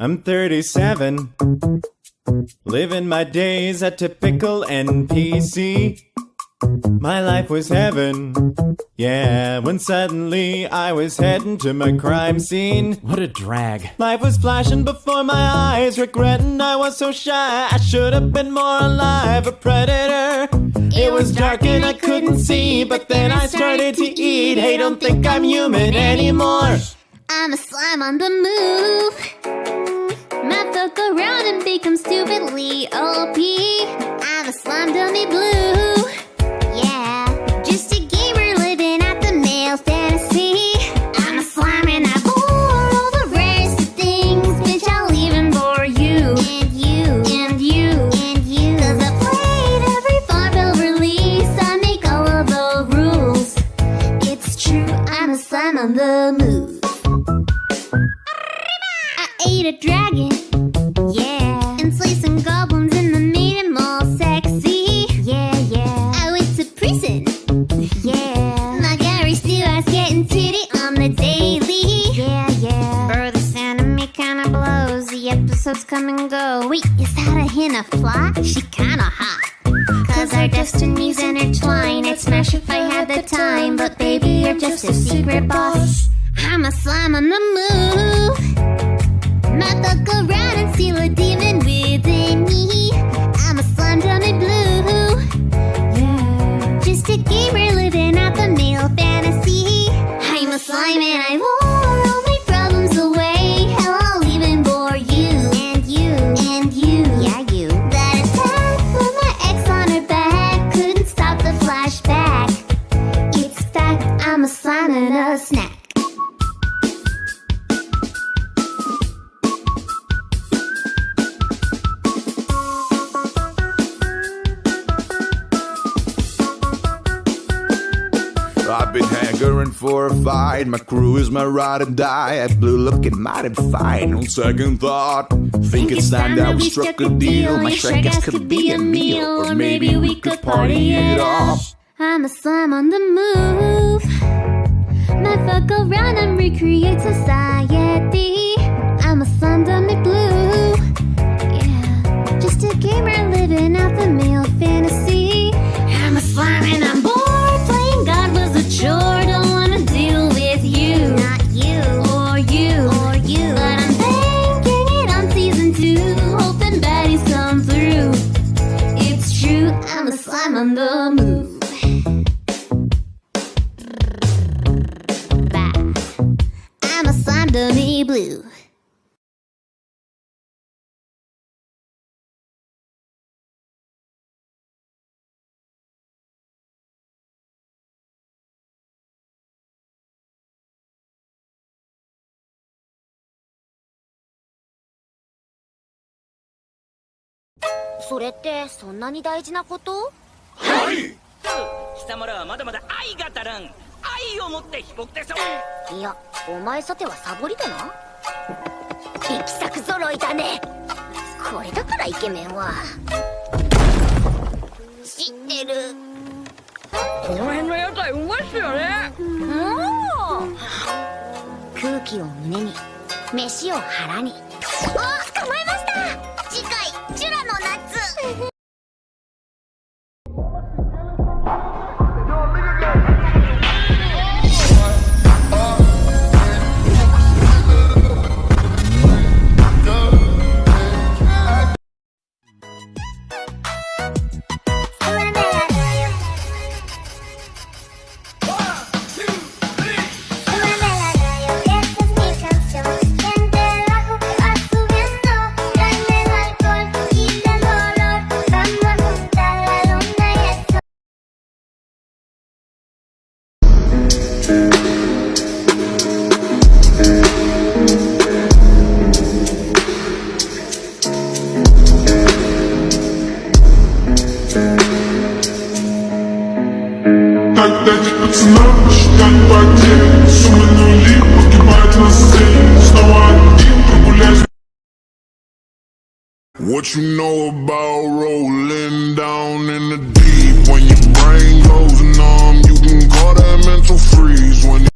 I'm 37, living my days a typical NPC. My life was heaven, yeah, when suddenly I was heading to my crime scene. What a drag. Life was flashing before my eyes, regretting I was so shy. I should have been more alive, a predator. It was dark and I couldn't see, but then I started to eat. Hey, don't think I'm human anymore. I'm a slime on the move. Might fuck around and become stupidly OP. I'm a slime dummy blue. Yeah, just a gamer living out the male fantasy. I'm a slime and I bore all the rarest of things. Bitch, I'll even bore you. And you. And you. And you. Cause I played every Farmville release. I make all of the rules. It's true, I'm a slime on the move. I ate a dragon, yeah, and slayed some goblins and then made them all sexy. Yeah, yeah. I went to prison, yeah. My Gary still has getting titty on the daily. Yeah, yeah. Bro, this anime kinda blows. The episodes come and go. Wait, is that a hint of plot? She kinda hot. Cause our destinies intertwine. I'd smash if I had the time, but baby, you're just a secret boss. I'm a slime on the move. Might fuck around and steal a demon within me. I'm a slime dummy blue. Yeah. Just a gamer living out the male fantasy. I'm a slime and I wore all my problems away. Hell, I'll even bore you. And you. And you. Yeah, you. That attack with my ex on her back couldn't stop the flashback. It's fact, I'm a slime and a snack. I've been hankering for a fight. My crew is my ride or die. That blue looking mighty fine. On second thought, think it's time that we struck a deal. My Shrek ass could be a meal, or maybe we could party it off. I'm a slime on the move. Might fuck around and recreate society. I'm a slime dummy blue. Yeah, just a gamer living out the male fantasy. I'm a slime and I'm bored. Playing God was a chore. Don't wanna deal with you. Not you. Or you. Or you. But I'm banking it on season 2. Hoping baddies come through. It's true, I'm a slime on the move. I'm a slime dummy blue.それってそんなに大事なこと？はい。貴様らはまだまだ愛が足らん。愛を持って被告です。いや、お前さてはサボりだな。力作揃いだね。これだからイケメンは。知ってる。この辺の屋台うまいっすよね。空気を胸に、飯を腹に。捕まえました。次回ジュラの夏。What you know about rolling down in the deep? When your brain goes numb, you can call that mental freeze. When